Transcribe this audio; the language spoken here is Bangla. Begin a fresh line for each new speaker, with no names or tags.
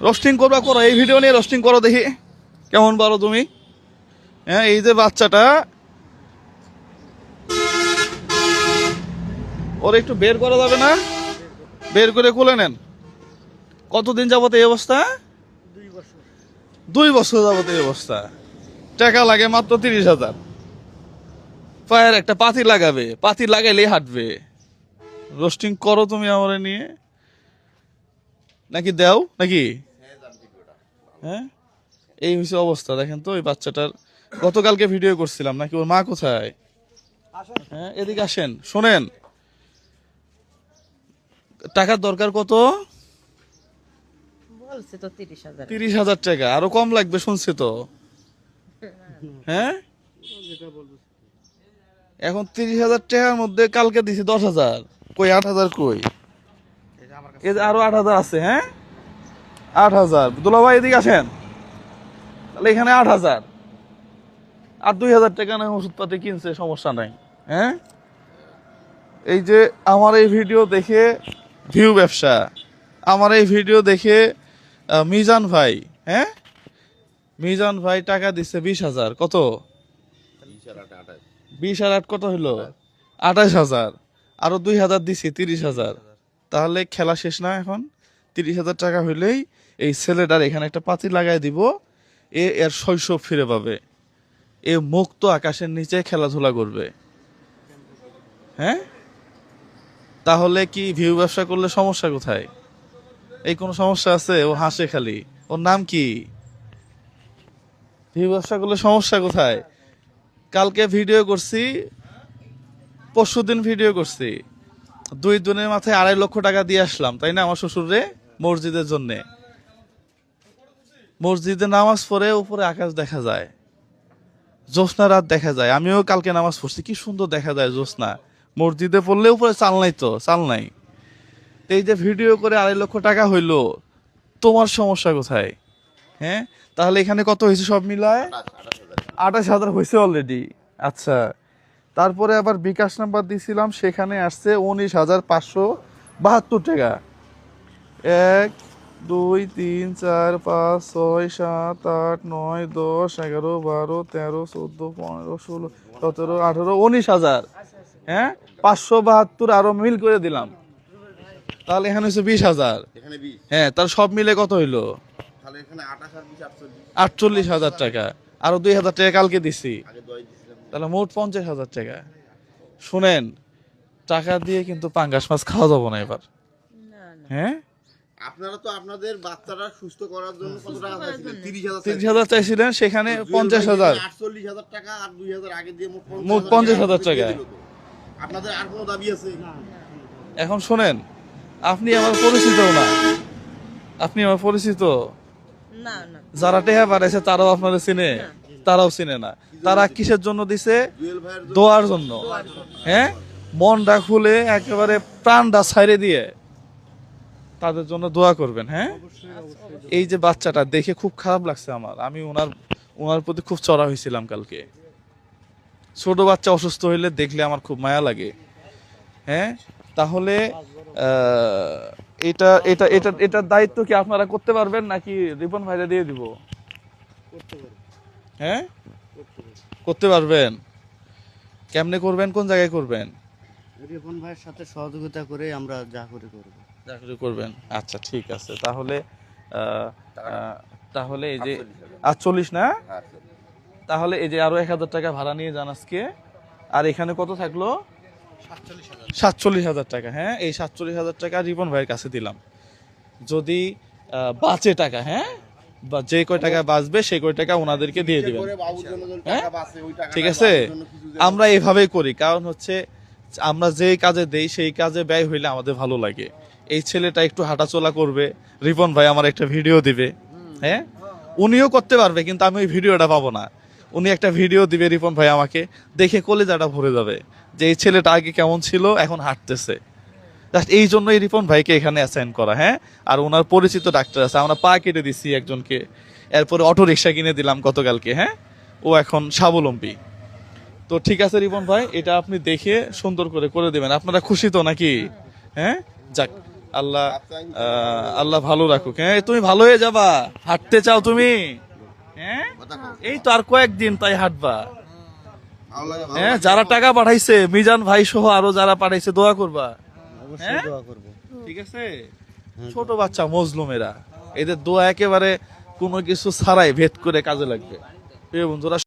রোস্টিং করবা, করো এই ভিডিও নিয়ে রোস্টিং করো দেখি কেমন পারো তুমি। হ্যাঁ, এই যে বাচ্চাটা, ওর একটু বের করা যাবে না? বের করে খুলে নেন। কতদিন যাবত এই অবস্থা? 2 বছর যাবত এই অবস্থা। টাকা লাগে মাত্র 30,000। পায়ের একটা পাতি লাগাবে, পাতি লাগাইলেই হাঁটবে। রোস্টিং করো তুমি আমার নিয়ে, নাকি দেও নাকি? হ্যাঁ, এই হচ্ছে অবস্থা। দেখেন তো এই বাচ্চাটার, গতকালকে ভিডিও করছিলাম নাকি, ওর মা কোথায়? হ্যাঁ, এদিকে আসেন, শোনেন। টাকার দরকার কত?
বলছে তো 30,000।
30,000 টাকা, আরো কম লাগবে শুনছি তো। হ্যাঁ, এখন 30,000 টাকার মধ্যে কালকে দিছি 10,000, কই 8,000 কই? এই যে আরো 8,000 আছে। হ্যাঁ, 8,000। দুলা ভাই এদিকে আসেন, তাহলে এখানে 8,000 আর 2,000 টাকা না ওষুধপাতি কিনছে, সমস্যা নাই। হ্যাঁ, এই যে আমার এই ভিডিও দেখে ভিউ ব্যবসা, আমার এই ভিডিও দেখে মিজান ভাই, হ্যাঁ মিজান ভাই টাকা দিচ্ছে 20,000। কত? 20 আর 8 কত হইলো? 28,000। আরো 2,000 দিছি, 30,000। তাহলে খেলা শেষ না? এখন 30,000 টাকা হইলেই এই ছেলেটার এখানে একটা পাতি লাগাই দিব, এর শৈশব ফিরে পাবে। এ মুক্ত আকাশের নিচে খেলাধুলা করবে। হ্যাঁ, তাহলে কি ভিউ ব্যবসা করলে সমস্যা কোথায়? এই কোনো সমস্যা আছে? ও হাসে খালি। ওর নাম কি? ভিউ ব্যবসা করলে সমস্যা কোথায়? কালকে ভিডিও করছি, পরশুদিন ভিডিও করছি, 2 দিনের মাথায় 2.5 লক্ষ টাকা দিয়ে আসলাম, তাই না? আমার শ্বশুরে মসজিদের জন্য। মসজিদে নামাজ পড়ে উপরে আকাশ দেখা যায়, জ্যোৎস্না রাত দেখা যায়। আমিও কালকে নামাজ পড়ছি, কি সুন্দর দেখা যায় জ্যোৎস্না। মসজিদে পড়লে উপরে চাল নাই, তো চাল নাই। এই যে ভিডিও করে 2.5 লক্ষ টাকা হইলো, তোমার সমস্যা কোথায়? হ্যাঁ, তাহলে এখানে কত হয়েছে সব মিলায়? 28,000 হয়েছে অলরেডি। আচ্ছা, তারপরে আবার বিকাশ নাম্বার দিছিলাম, সেখানে আসছে 19,572 টাকা। 1 2 3 4 5 6 7 8 9 10 11 12 13 14 15 16 17 18 19,000। হ্যাঁ, 572 আরো মিল করে দিলাম, তাহলে এখানে হচ্ছে 20,000। হ্যাঁ, তার সব মিলে কত হইলো? 48,000 টাকা। আরো 2,000 টাকা কালকে দিছি, তাহলে মোট 50,000 টাকা। শুনেন, টাকা দিয়ে কিন্তু পাঙ্গাস মাছ খাওয়া যাবে না এবার।
না না,
হ্যাঁ,
আপনারা তো আপনাদের বাচ্চারা সুস্থ করার জন্য কত টাকা চাইছিলেন? 30,000
30,000 চাইছিলেন, সেখানে 50,000,
48,000 টাকা আর 2,000 আগে দিয়ে
মোট 50,000 টাকা।
আপনাদের আর কোনো দাবি আছে?
এখন শোনেন, আপনি আমার পরিচিত না, আপনি আমার পরিচিত।
না না,
যারা টেহা বাড়াইছে তারাও আপনারা চিনে, তারাও চিনে না। তারা কিসের জন্য দিছে?
জুয়েল ভাইয়ের জন্য।
দোয়ার জন্য। হ্যাঁ, মনটা খুলে একেবারে প্রাণটা ছাইড়ে দিয়ে তাদের জন্য দোয়া করবেন। হ্যাঁ, এই যে বাচ্চাটা দেখে খুব খারাপ লাগছে আমার, আমি ওনার প্রতি খুব চড়া হয়েছিলাম কালকে। ছোট বাচ্চা অসুস্থ হইলে দেখলে আমার খুব মায়া লাগে। হ্যাঁ, তাহলে এটা এটা এটা এটার দায়িত্ব কি আপনারা করতে পারবেন, নাকি রিপন ভাইরা দিয়ে দিব? হ্যাঁ, করতে পারবেন। কেমনে করবেন, কোন জায়গায় করবেন?
রিপন ভাইয়ের সাথে সহযোগিতা করে আমরা যা করে করব।
চাকরি করবেন। আচ্ছা, ঠিক আছে। তাহলে তাহলে এই যে 48 না, তাহলে এই যে আরো 1,000 টাকা ভাড়া নিয়ে যান আজকে। আর এখানে কত থাকলো? 47,000 টাকা। হ্যাঁ, এই 47,000 টাকা রিপন ভাইয়ের কাছে দিলাম। যদি বাঁচে টাকা, হ্যাঁ, বা যে কয় টাকা বাঁচবে সেই কয় টাকা ওনাদেরকে দিয়ে দিবেন।
করে বাবুর জন্য যদি
হ্যাঁ?
টাকা বাঁচে, ওই টাকাটা
ঠিক আছে,
বাবুর জন্য কিছু যে-
আমরা এইভাবেই করি। কারণ হচ্ছে আমরা যে কাজে দেই সেই কাজে ব্যয় হইলে আমাদের ভালো লাগে। এই ছেলেটা একটু হাঁটাচলা করবে, রিপন ভাই আমার একটা ভিডিও দিবে। হ্যাঁ, উনিও করতে পারবে, কিন্তু আমি ওই ভিডিওটা পাবো না। উনি একটা ভিডিও দিবে রিপন ভাই আমাকে, দেখে কলিজাটা ভরে যাবে যে এই ছেলেটা আগে কেমন ছিল, এখন হাঁটতেছে। জাস্ট এই জন্যই রিপন ভাইকে এখানে অ্যাসাইন করা। হ্যাঁ, আর ওনার পরিচিত ডাক্তার আছে, আমরা পা কেটে দিচ্ছি একজনকে, এরপরে অটো রিক্সা কিনে দিলাম গতকালকে। হ্যাঁ, ও এখন স্বাবলম্বী। তো ঠিক আছে রিপন ভাই, এটা আপনি দেখে সুন্দর করে করে দেবেন। আপনারা খুশি তো নাকি? হ্যাঁ, যাক, আল্লাহ আল্লাহ ভালো রাখুক। হ্যাঁ তুমি ভালো হয়ে যাবা, হাঁটতে চাও তুমি? হ্যাঁ এই তো আর কয়েকদিন তাই হাঁটবা।
ভালো লাগে, ভালো
হ্যাঁ
লাগে।
যারা টাকা পাঠাইছে, মিজান ভাই সহ আরো যারা পাঠাইছে, দোয়া করবা।
অবশ্যই
হ্যাঁ?
দোয়া করব।
ঠিক আছে? ছোট বাচ্চা মজলুমেরা, এদের দোয়া একেবারে কোনো কিছু ছাড়াই ভেদ করে কাজে লাগবে। প্রিয় বন্ধুরা,